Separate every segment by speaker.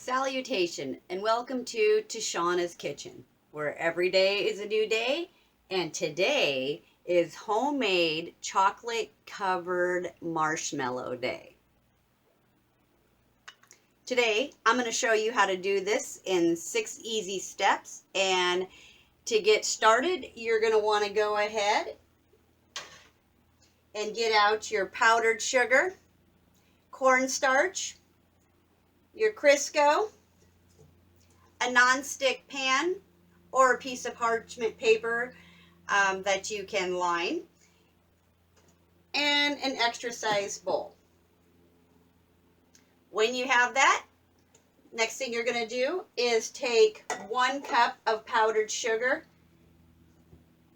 Speaker 1: Salutation and welcome to Tashana's Kitchen, where every day is a new day, and today is homemade chocolate covered marshmallow day. Today I'm going to show you how to do this in 6 easy steps, and to get started you're going to want to go ahead and get out your powdered sugar, cornstarch, your Crisco, a nonstick pan or a piece of parchment paper that you can line, and an extra size bowl. When you have that, next thing you're going to do is take 1 cup of powdered sugar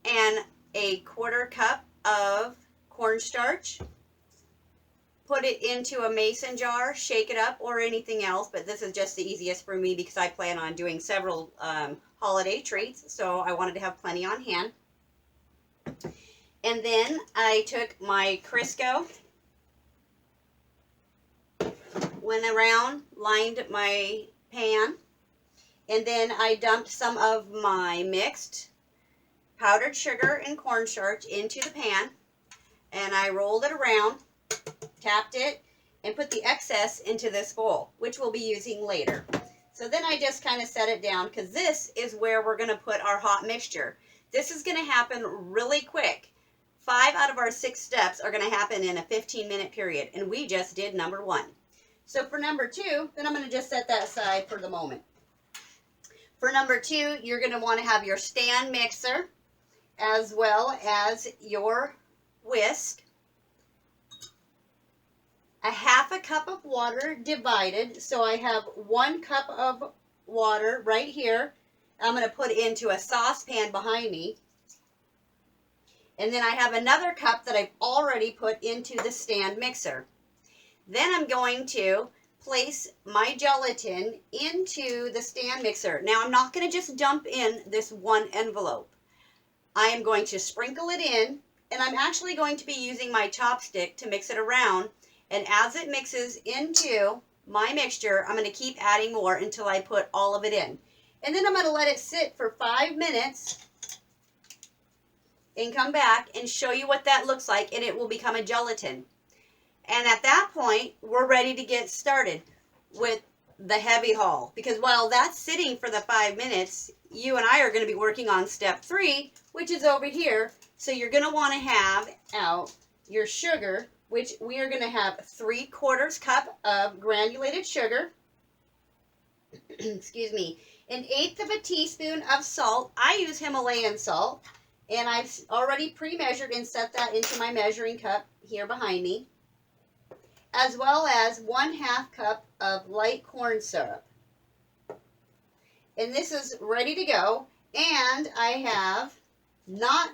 Speaker 1: and a 1/4 cup of cornstarch. Put it into a mason jar, shake it up, or anything else, but this is just the easiest for me because I plan on doing several holiday treats, so I wanted to have plenty on hand. And then I took my Crisco, went around, lined my pan, and then I dumped some of my mixed powdered sugar and cornstarch into the pan, and I rolled it around, tapped it, and put the excess into this bowl, which we'll be using later. So then I just kind of set it down because this is where we're going to put our hot mixture. This is going to happen really quick. 5 out of our 6 steps are going to happen in a 15-minute period, and we just did number 1. So for number 2, then I'm going to just set that aside for the moment. For number 2, you're going to want to have your stand mixer as well as your whisk. A 1/2 cup of water divided, so I have 1 cup of water right here. I'm going to put into a saucepan behind me. And then I have another cup that I've already put into the stand mixer. Then I'm going to place my gelatin into the stand mixer. Now I'm not going to just dump in this 1 envelope. I am going to sprinkle it in, and I'm actually going to be using my chopstick to mix it around. And as it mixes into my mixture, I'm going to keep adding more until I put all of it in. And then I'm going to let it sit for 5 minutes and come back and show you what that looks like, and it will become a gelatin. And at that point, we're ready to get started with the heavy haul. Because while that's sitting for the 5 minutes, you and I are going to be working on step 3, which is over here. So you're going to want to have out your sugar, which we are going to have 3/4 cup of granulated sugar, excuse me, 1/8 teaspoon of salt. I use Himalayan salt, and I've already pre-measured and set that into my measuring cup here behind me, as well as 1/2 cup of light corn syrup. And this is ready to go, and I have not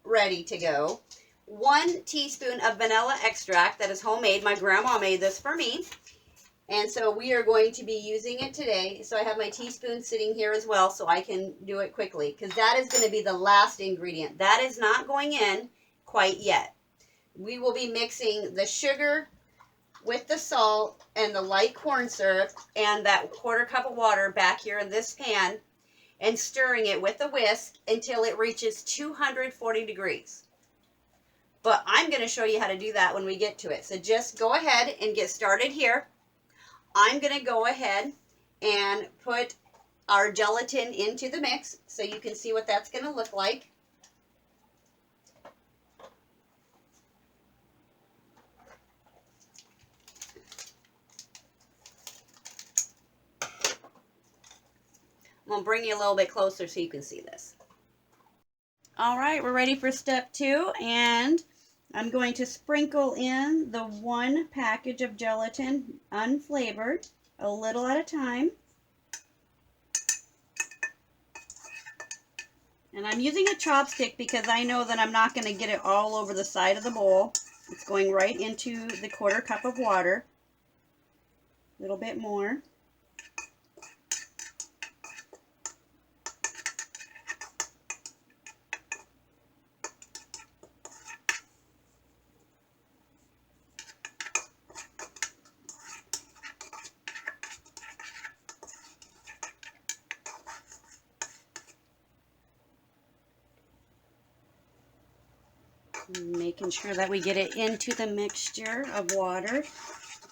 Speaker 1: ready to go 1 teaspoon of vanilla extract that is homemade. My grandma made this for me, and so we are going to be using it today. So I have my teaspoon sitting here as well, so I can do it quickly, because that is going to be the last ingredient. That is not going in quite yet. We will be mixing the sugar with the salt and the light corn syrup and that 1/4 cup of water back here in this pan, and stirring it with a whisk until it reaches 240 degrees. But I'm going to show you how to do that when we get to it. So just go ahead and get started here. I'm going to go ahead and put our gelatin into the mix so you can see what that's going to look like. I'm going to bring you a little bit closer so you can see this. All right, we're ready for step 2, and I'm going to sprinkle in the 1 package of gelatin, unflavored, a little at a time. And I'm using a chopstick because I know that I'm not going to get it all over the side of the bowl. It's going right into the 1/4 cup of water. A little bit more. Making sure that we get it into the mixture of water,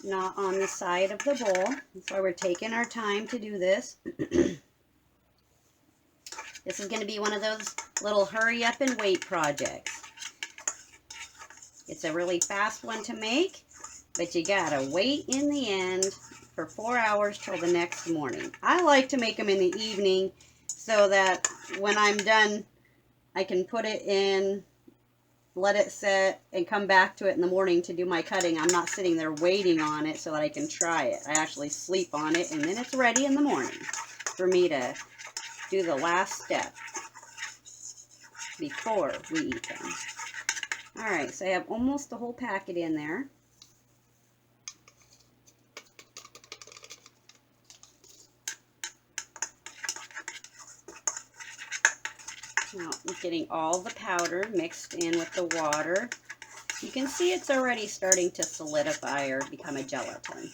Speaker 1: not on the side of the bowl. That's why we're taking our time to do this. This is going to be one of those little hurry up and wait projects. It's a really fast one to make, but you gotta wait in the end for 4 hours till the next morning. I like to make them in the evening so that when I'm done, I can put it in, let it set, and come back to it in the morning to do my cutting. I'm not sitting there waiting on it so that I can try it. I actually sleep on it, and then it's ready in the morning for me to do the last step before we eat them. Alright, so I have almost the whole packet in there. Now I'm getting all the powder mixed in with the water. You can see it's already starting to solidify or become a gelatin.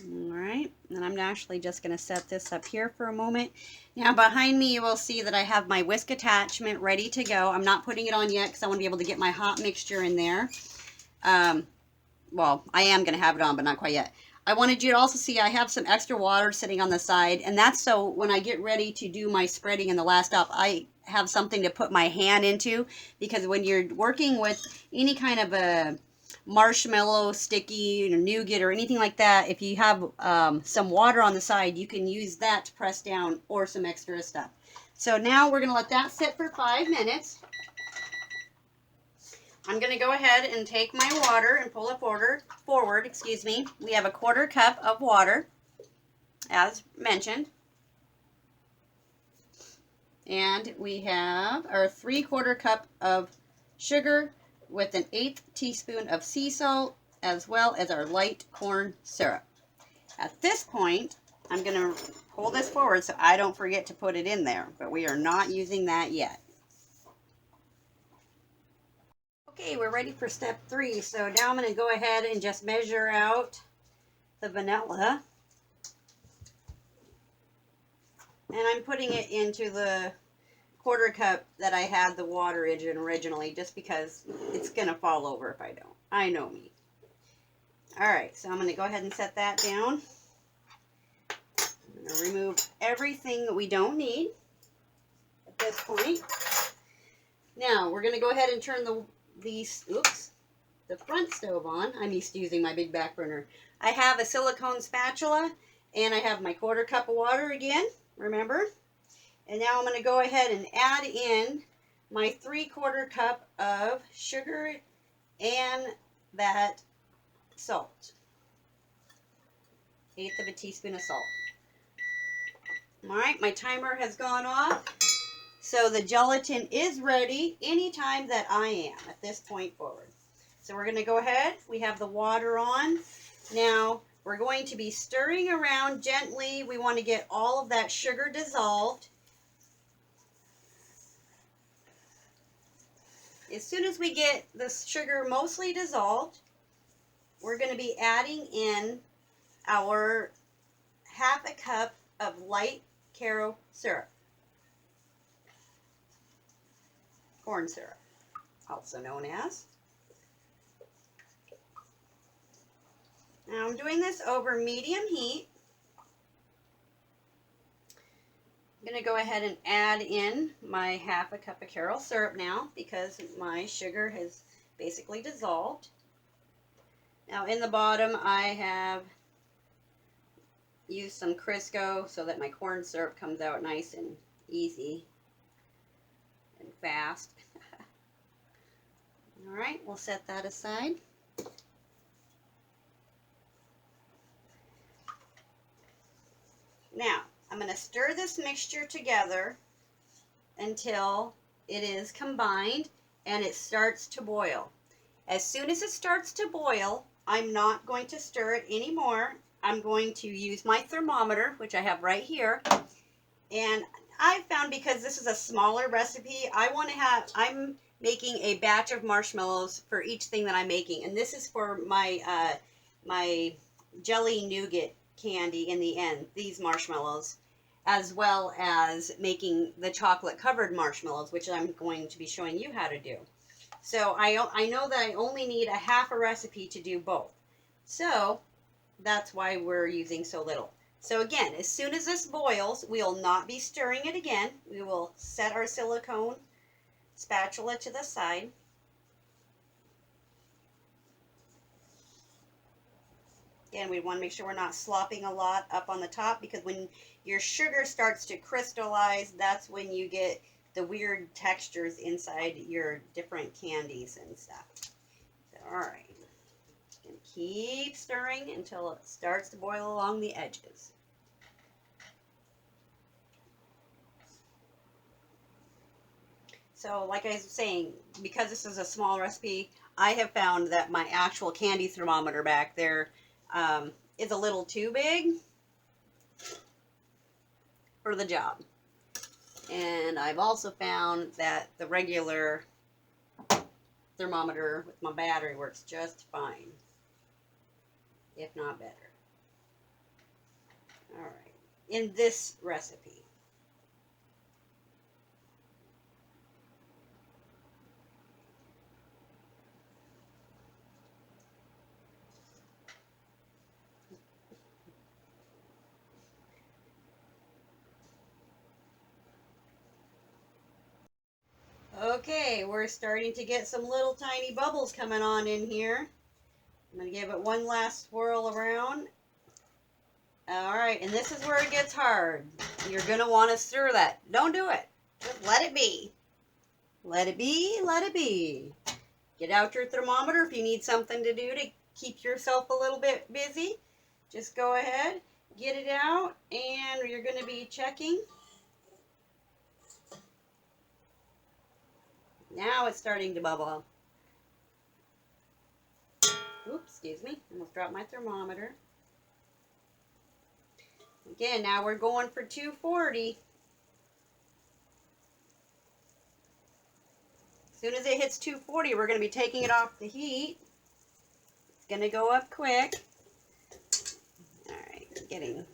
Speaker 1: Alright, and I'm actually just going to set this up here for a moment. Now behind me you will see that I have my whisk attachment ready to go. I'm not putting it on yet because I want to be able to get my hot mixture in there. Well, I am going to have it on, but not quite yet. I wanted you to also see I have some extra water sitting on the side, and that's so when I get ready to do my spreading in the last stop, I have something to put my hand into, because when you're working with any kind of a marshmallow, sticky, nougat, or anything like that, if you have some water on the side, you can use that to press down, or some extra stuff. So now we're going to let that sit for 5 minutes. I'm going to go ahead and take my water and pull it forward. Excuse me. We have a 1/4 cup of water, as mentioned. And we have our 3/4 cup of sugar with an 1/8 teaspoon of sea salt, as well as our light corn syrup. At this point, I'm going to pull this forward so I don't forget to put it in there, but we are not using that yet. Okay, we're ready for step 3. So now I'm going to go ahead and just measure out the vanilla. And I'm putting it into the 1/4 cup that I had the water in originally, just because it's going to fall over if I don't. I know me. Alright, so I'm going to go ahead and set that down. I'm going to remove everything that we don't need at this point. Now, we're going to go ahead and turn the front stove on. I'm used to using my big back burner. I have a silicone spatula, and I have my 1/4 cup of water again, remember? And now I'm going to go ahead and add in my 3/4 cup of sugar and that salt. 1/8 teaspoon of salt. Alright, my timer has gone off. So the gelatin is ready anytime that I am at this point forward. So we're going to go ahead. We have the water on. Now we're going to be stirring around gently. We want to get all of that sugar dissolved. As soon as we get the sugar mostly dissolved, we're going to be adding in our 1/2 cup of light Karo syrup. Corn syrup, also known as. Now I'm doing this over medium heat. I'm going to go ahead and add in my 1/2 cup of Karo syrup now, because my sugar has basically dissolved. Now in the bottom I have used some Crisco so that my corn syrup comes out nice and easy and fast. Alright, we'll set that aside. Now, I'm going to stir this mixture together until it is combined and it starts to boil. As soon as it starts to boil, I'm not going to stir it anymore. I'm going to use my thermometer, which I have right here. And I found, because this is a smaller recipe, I'm making a batch of marshmallows for each thing that I'm making. And this is for my my jelly nougat candy in the end, these marshmallows. as well as making the chocolate covered marshmallows, which I'm going to be showing you how to do. So I know that I only need a half a recipe to do both. So that's why we're using so little. So again, as soon as this boils, we will not be stirring it again. We will set our silicone spatula to the side. Again, we want to make sure we're not slopping a lot up on the top, because when your sugar starts to crystallize, that's when you get the weird textures inside your different candies and stuff. So, all right. And keep stirring until it starts to boil along the edges. So, like I was saying, because this is a small recipe, I have found that my actual candy thermometer back there is a little too big for the job. And I've also found that the regular thermometer with my battery works just fine, if not better. All right, in this recipe. Okay, we're starting to get some little tiny bubbles coming on in here. I'm going to give it one last swirl around. All right, and this is where it gets hard. You're going to want to stir that. Don't do it. Just let it be. Let it be, let it be. Get out your thermometer if you need something to do to keep yourself a little bit busy. Just go ahead, get it out, and you're going to be checking. Now it's starting to bubble. Oops, excuse me. Almost dropped my thermometer. Again, now we're going for 240. As soon as it hits 240, we're going to be taking it off the heat. It's going to go up quick. All right, getting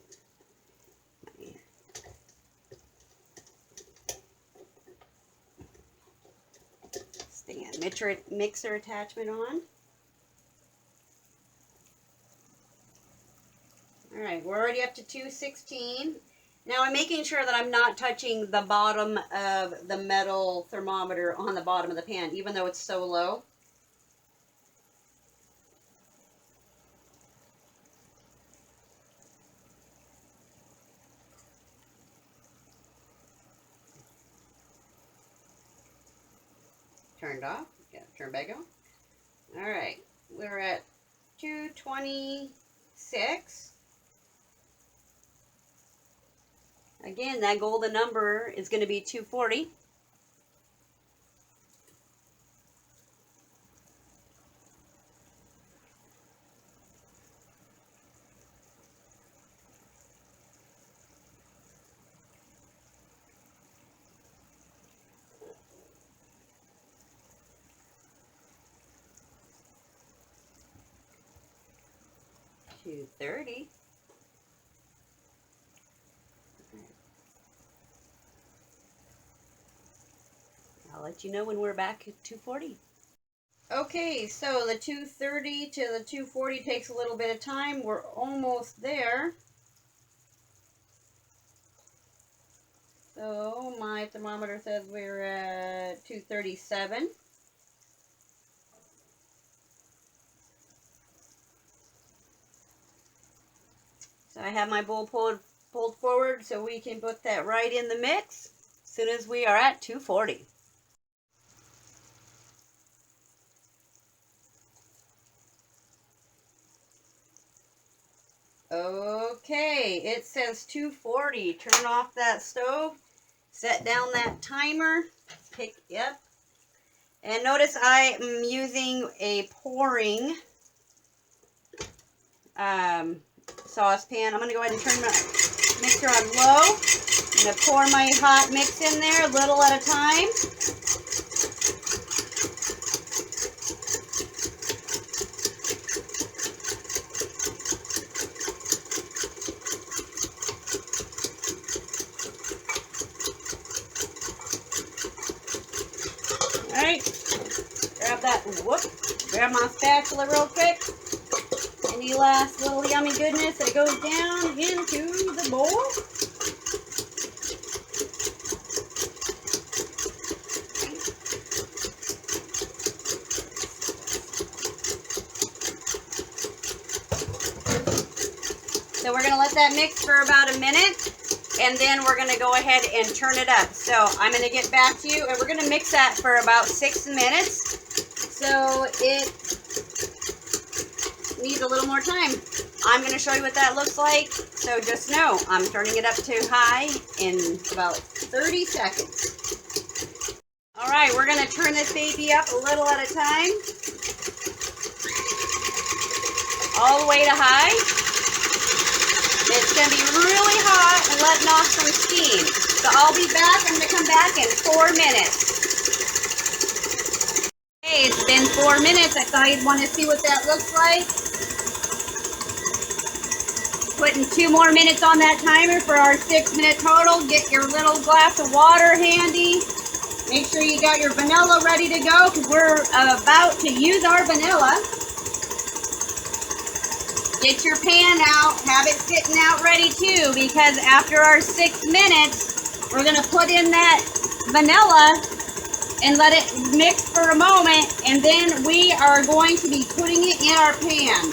Speaker 1: stand mixer attachment on. All right, we're already up to 216. Now I'm making sure that I'm not touching the bottom of the metal thermometer on the bottom of the pan, even though it's so low. Turned off. Yeah, turn back on. All right, we're at 226. Again, that golden number is going to be 240. $230. I'll let you know when we're back at 240. Okay, so the 230 to the 240 takes a little bit of time. We're almost there. So my thermometer says we're at 237. So I have my bowl pulled forward so we can put that right in the mix as soon as we are at 240. Okay, it says 240. Turn off that stove, set down that timer, pick up, and notice I am using a pouring saucepan. I'm going to go ahead and turn my mixer on low. I'm going to pour my hot mix in there, a little at a time. Alright, grab my spatula real quick. Any last little yummy goodness that goes down into the bowl. So we're going to let that mix for about a minute, and then we're going to go ahead and turn it up. So I'm going to get back to you, and we're going to mix that for about 6 minutes. So it needs a little more time. I'm going to show you what that looks like. So just know, I'm turning it up to high in about 30 seconds. All right, we're going to turn this baby up a little at a time. All the way to high. It's going to be really hot and letting off some steam. So I'll be back. I'm going to come back in 4 minutes. Okay, it's been 4 minutes. I thought you'd want to see what that looks like. Putting 2 more minutes on that timer for our 6-minute total. Get your little glass of water handy. Make sure you got your vanilla ready to go because we're about to use our vanilla. Get your pan out, have it sitting out ready too, because after our 6 minutes, we're gonna put in that vanilla and let it mix for a moment, and then we are going to be putting it in our pan.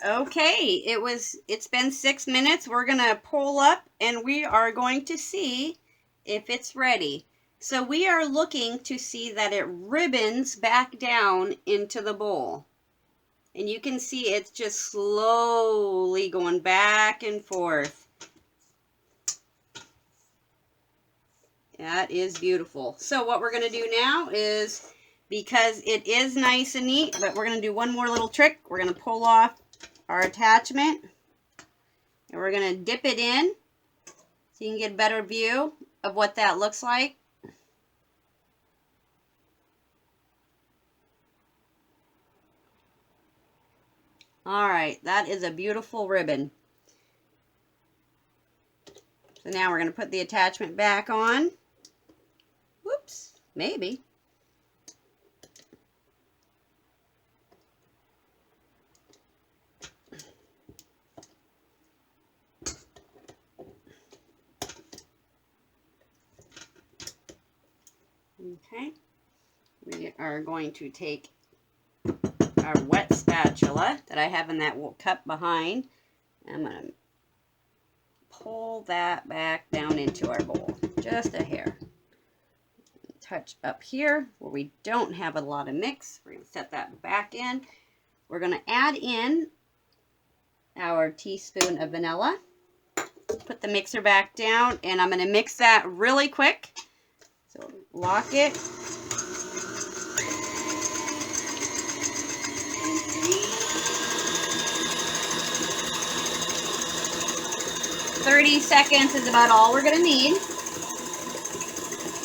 Speaker 1: Okay, it's been 6 minutes. We're gonna pull up and we are going to see if it's ready. So we are looking to see that it ribbons back down into the bowl. And you can see it's just slowly going back and forth. That is beautiful. So what we're gonna do now is, because it is nice and neat, but we're gonna do one more little trick. We're gonna pull off our attachment and we're going to dip it in so you can get a better view of what that looks like. Alright, that is a beautiful ribbon. So now we're going to put the attachment back on. Whoops, maybe. Okay, we are going to take our wet spatula that I have in that cup behind. I'm going to pull that back down into our bowl, just a hair. Touch up here where we don't have a lot of mix. We're going to set that back in. We're going to add in our teaspoon of vanilla. Put the mixer back down, and I'm going to mix that really quick. So lock it. 30 seconds is about all we're going to need.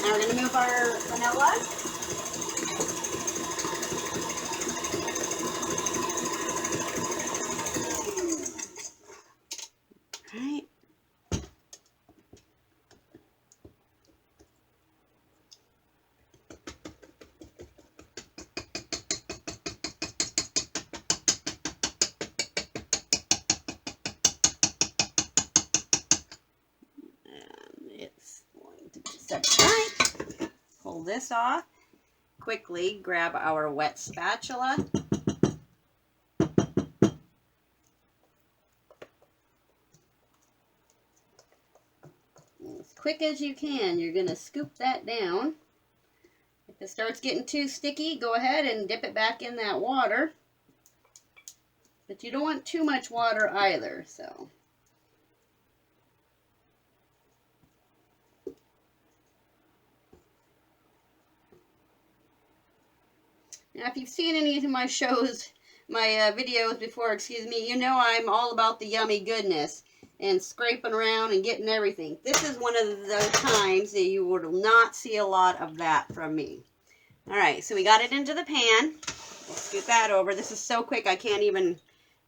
Speaker 1: Now we're going to move our vanilla. All right. Pull this off. Quickly grab our wet spatula. As quick as you can, you're going to scoop that down. If it starts getting too sticky, go ahead and dip it back in that water. But you don't want too much water either, so. Now, if you've seen any of my shows, my videos before, excuse me, you know I'm all about the yummy goodness. and scraping around and getting everything. This is one of those times that you will not see a lot of that from me. All right, so we got it into the pan. We'll scoot that over. This is so quick, I can't even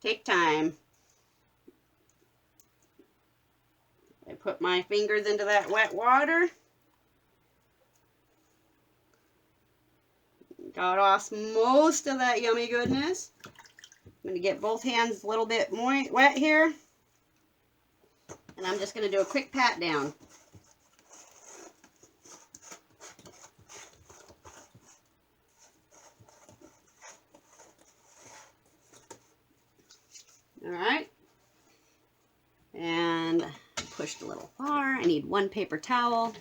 Speaker 1: take time. I put my fingers into that wet water. Got off most of that yummy goodness. I'm going to get both hands a little bit wet here. And I'm just going to do a quick pat down. All right. And pushed a little far. I need one paper towel.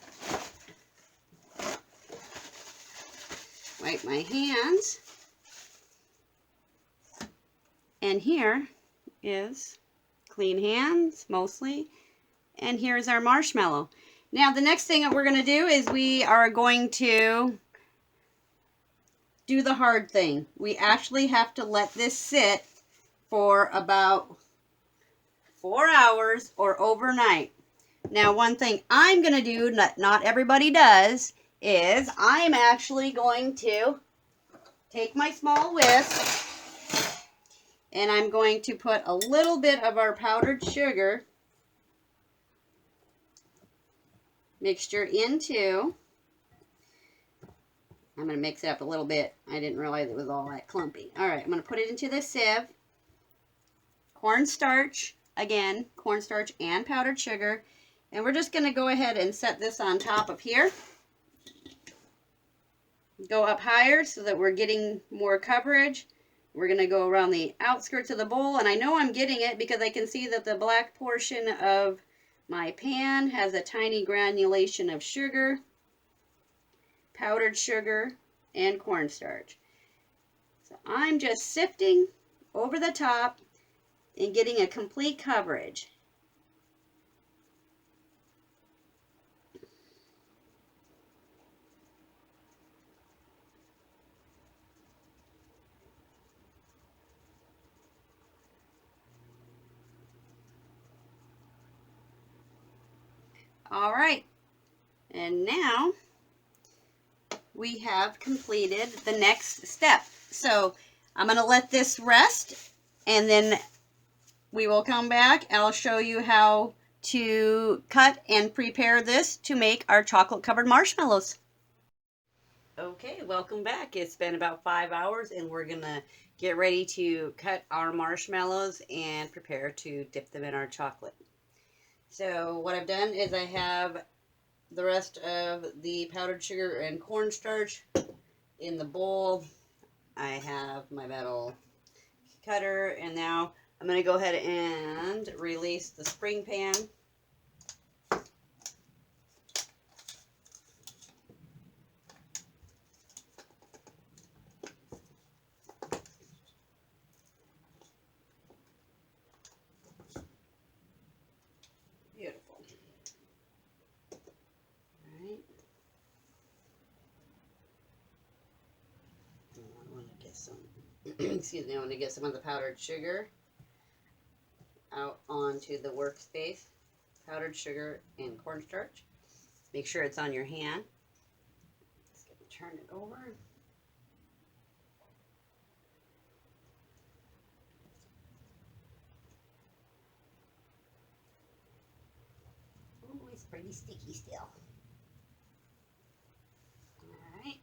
Speaker 1: Wipe my hands. And here is clean hands, mostly. And here's our marshmallow. Now, the next thing that we're going to do is we are going to do the hard thing. We actually have to let this sit for about 4 hours or overnight. Now, one thing I'm going to do, not everybody does, is I'm actually going to take my small whisk and I'm going to put a little bit of our powdered sugar mixture into. I'm going to mix it up a little bit. I didn't realize it was all that clumpy. All right, I'm going to put it into the sieve. Cornstarch, again, cornstarch and powdered sugar. And we're just going to go ahead and set this on top of here. Go up higher so that we're getting more coverage. We're going to go around the outskirts of the bowl. And I know I'm getting it because I can see that the black portion of my pan has a tiny granulation of sugar, powdered sugar, and cornstarch. So I'm just sifting over the top and getting a complete coverage. All right, and now we have completed the next step. So I'm going to let this rest, and then we will come back. I'll show you how to cut and prepare this to make our chocolate covered marshmallows. Okay, welcome back. It's been about 5 hours, and we're going to get ready to cut our marshmallows and prepare to dip them in our chocolate. So what I've done is I have the rest of the powdered sugar and cornstarch in the bowl. I have my metal cutter, and now I'm going to go ahead and release the spring pan. Beautiful. All right. I want to get some, excuse me, I want to get some of the powdered sugar out onto the workspace. Powdered sugar and cornstarch. Make sure it's on your hand. Just gonna turn it over. Oh, it's pretty sticky still. All right.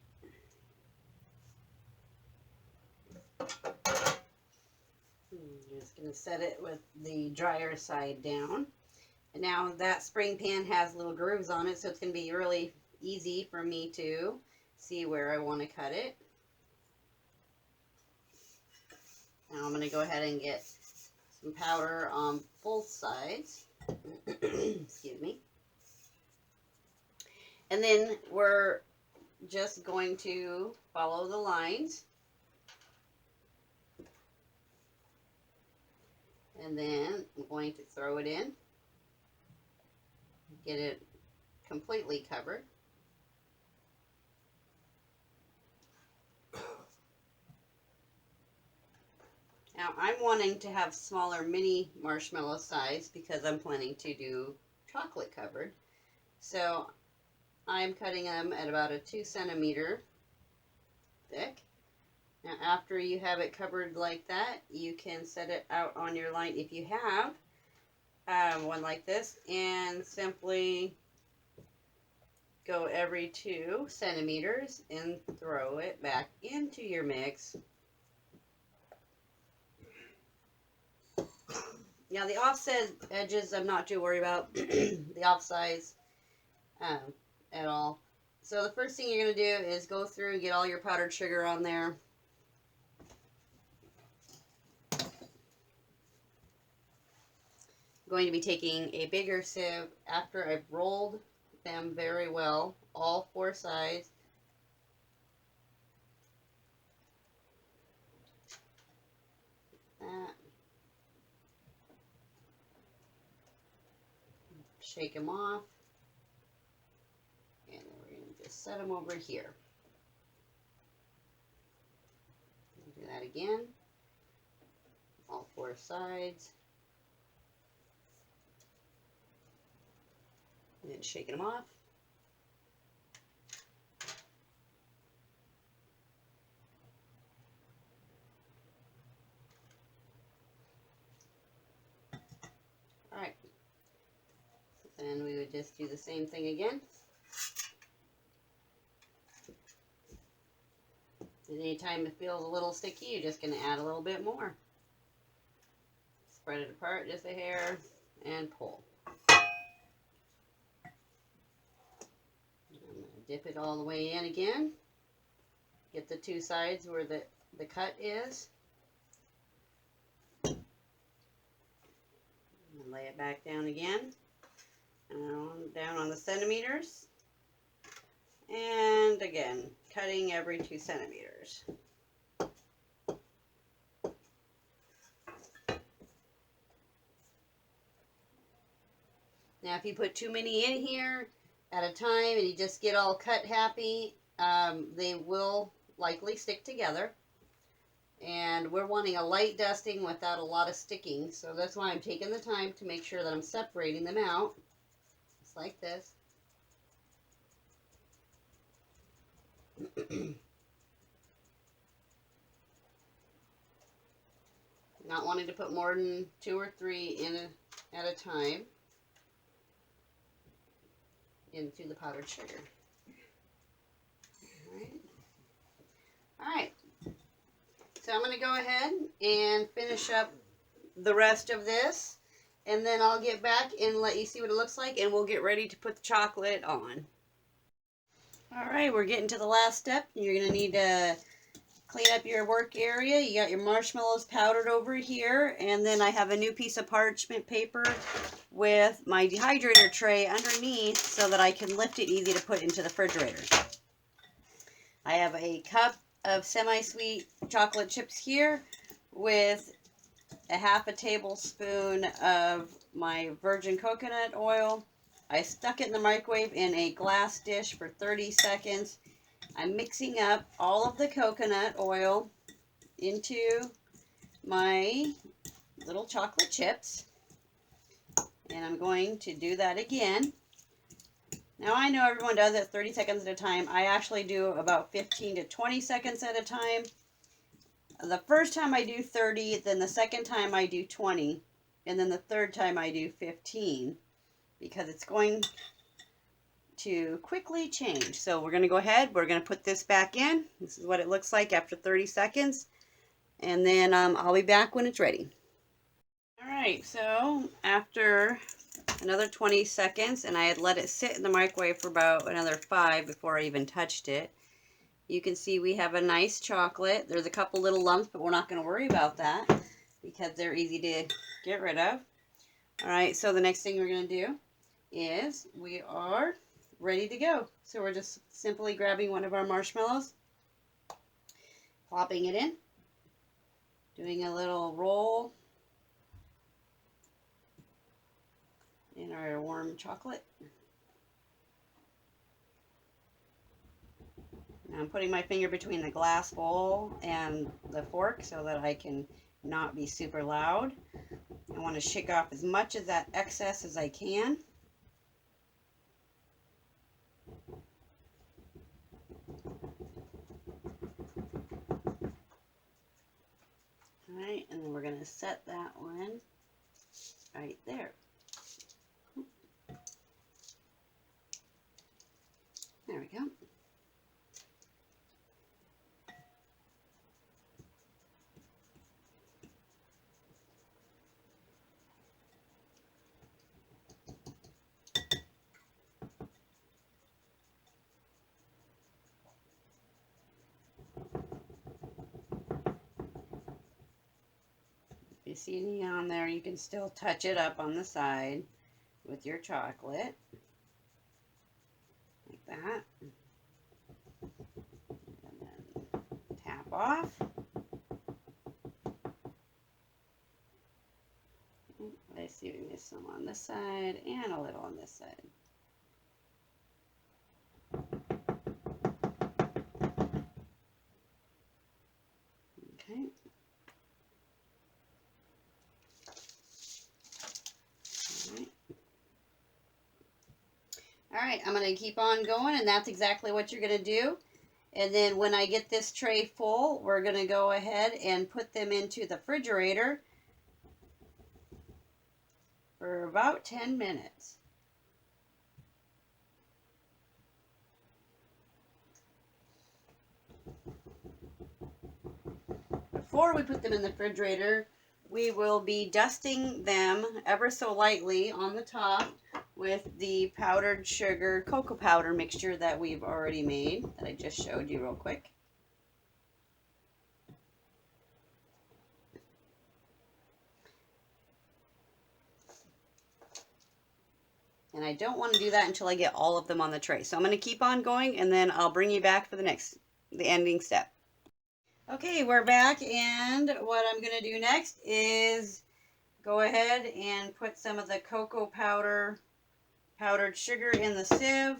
Speaker 1: I'm just going to set it with the drier side down. And now that spring pan has little grooves on it, so it's going to be really easy for me to see where I want to cut it. Now I'm going to go ahead and get some powder on both sides. Excuse me. And then we're just going to follow the lines. And then I'm going to throw it in. Get it completely covered. Now I'm wanting to have smaller mini marshmallow size because I'm planning to do chocolate covered. So I'm cutting them at about a 2 centimeter thick. Now after you have it covered like that, you can set it out on your line if you have one like this, and simply go every 2 centimeters and throw it back into your mix. Now the offset edges I'm not too worried about, the off size at all. So the first thing you're going to do is go through and get all your powdered sugar on there. I'm going to be taking a bigger sieve after I've rolled them very well, all 4 sides. That. Shake them off. And then we're going to just set them over here. Do that again. All 4 sides. And then shaking them off. Alright. Then we would just do the same thing again. And anytime it feels a little sticky, you're just going to add a little bit more. Spread it apart just a hair and pull. I'm going to dip it all the way in again. Get the 2 sides where the cut is. And lay it back down again. Down on the centimeters. And again, cutting every 2 centimeters. Now if you put too many in here at a time and you just get all cut happy, they will likely stick together. And we're wanting a light dusting without a lot of sticking, so that's why I'm taking the time to make sure that I'm separating them out, just like this. Not wanting to put more than 2 or 3 in at a time into the powdered sugar. Alright, so I'm going to go ahead and finish up the rest of this, and then I'll get back and let you see what it looks like, and we'll get ready to put the chocolate on. Alright, we're getting to the last step. You're going to need to clean up your work area. You got your marshmallows powdered over here, and then I have a new piece of parchment paper with my dehydrator tray underneath so that I can lift it easy to put into the refrigerator. I have a cup of semi-sweet chocolate chips here with a ½ tablespoon of my virgin coconut oil. I stuck it in the microwave in a glass dish for 30 seconds. I'm mixing up all of the coconut oil into my little chocolate chips. And I'm going to do that again. Now I know everyone does it 30 seconds at a time. I actually do about 15 to 20 seconds at a time. The first time I do 30, then the second time I do 20, and then the third time I do 15, because it's going to quickly change. So we're going to go ahead, we're going to put this back in. This is what it looks like after 30 seconds. And then I'll be back when it's ready. Alright, so after another 20 seconds, and I had let it sit in the microwave for about another 5 before I even touched it. You can see we have a nice chocolate. There's a couple little lumps, but we're not going to worry about that because they're easy to get rid of. Alright, so the next thing we're going to do is we are ready to go. So we're just simply grabbing one of our marshmallows, plopping it in, doing a little roll in our warm chocolate. Now I'm putting my finger between the glass bowl and the fork so that I can not be super loud. I want to shake off as much of that excess as I can. All right, and then we're going to set that one right there. There we go. If you see any on there, you can still touch it up on the side with your chocolate, like that. And then tap off. I see we missed some on this side and a little on this side. Okay. All right, I'm going to keep on going, and that's exactly what you're going to do. And then when I get this tray full, we're going to go ahead and put them into the refrigerator for about 10 minutes. Before we put them in the refrigerator, we will be dusting them ever so lightly on the top with the powdered sugar cocoa powder mixture that we've already made, that I just showed you real quick. And I don't want to do that until I get all of them on the tray. So I'm going to keep on going, and then I'll bring you back for the ending step. Okay, we're back, and what I'm going to do next is go ahead and put some of the cocoa powdered sugar in the sieve.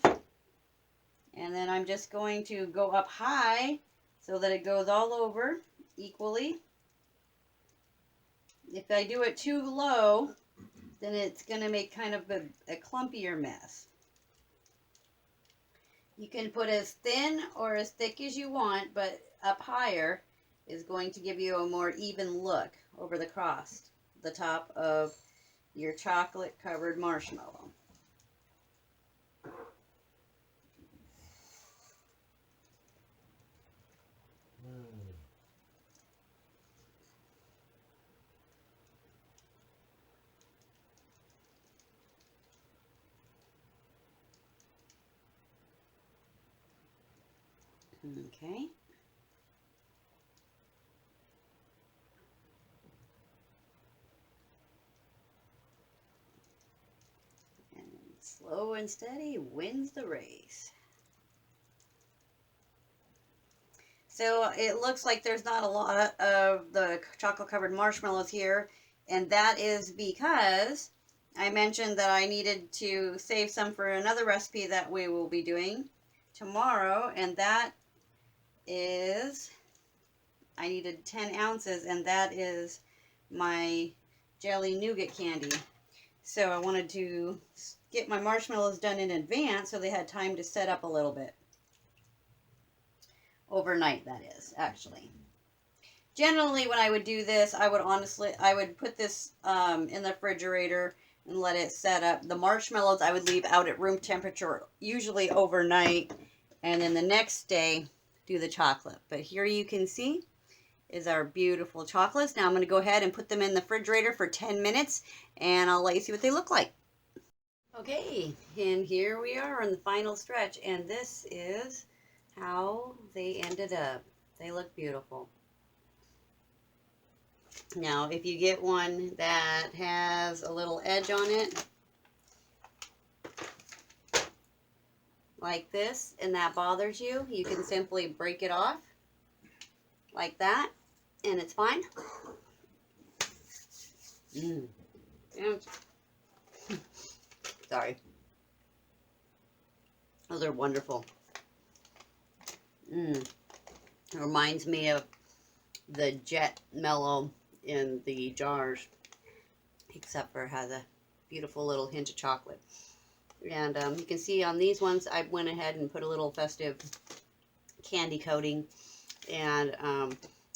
Speaker 1: And then I'm just going to go up high so that it goes all over equally. If I do it too low, then it's going to make kind of a clumpier mess. You can put as thin or as thick as you want, but up higher is going to give you a more even look over the top of your chocolate covered marshmallow. Okay. And slow and steady wins the race. So it looks like there's not a lot of the chocolate covered marshmallows here, and that is because I mentioned that I needed to save some for another recipe that we will be doing tomorrow, and that is, I needed 10 ounces, and that is my jelly nougat candy. So I wanted to get my marshmallows done in advance so they had time to set up a little bit. Overnight, that is, actually. Generally, when I would do this, I would put this in the refrigerator and let it set up. The marshmallows I would leave out at room temperature, usually overnight, and then the next day do the chocolate. But here you can see is our beautiful chocolates. Now I'm going to go ahead and put them in the refrigerator for 10 minutes, and I'll let you see what they look like. Okay, and here we are in the final stretch, and this is how they ended up. They look beautiful. Now, if you get one that has a little edge on it, like this, and that bothers you, you can simply break it off like that, and it's fine. Sorry. Those are wonderful. It reminds me of the Jet Mellow in the jars, except for it has a beautiful little hint of chocolate. And you can see on these ones, I went ahead and put a little festive candy coating and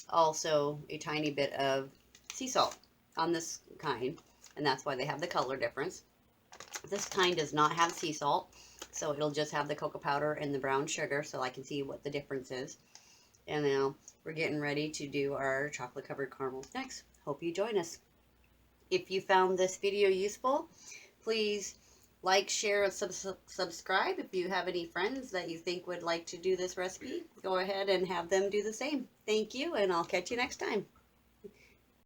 Speaker 1: also a tiny bit of sea salt on this kind, and that's why they have the color difference. This kind does not have sea salt, so it'll just have the cocoa powder and the brown sugar, so I can see what the difference is. And now we're getting ready to do our chocolate covered caramels next. Hope you join us. If you found this video useful, please like, share, and subscribe. If you have any friends that you think would like to do this recipe, go ahead and have them do the same. Thank you, and I'll catch you next time.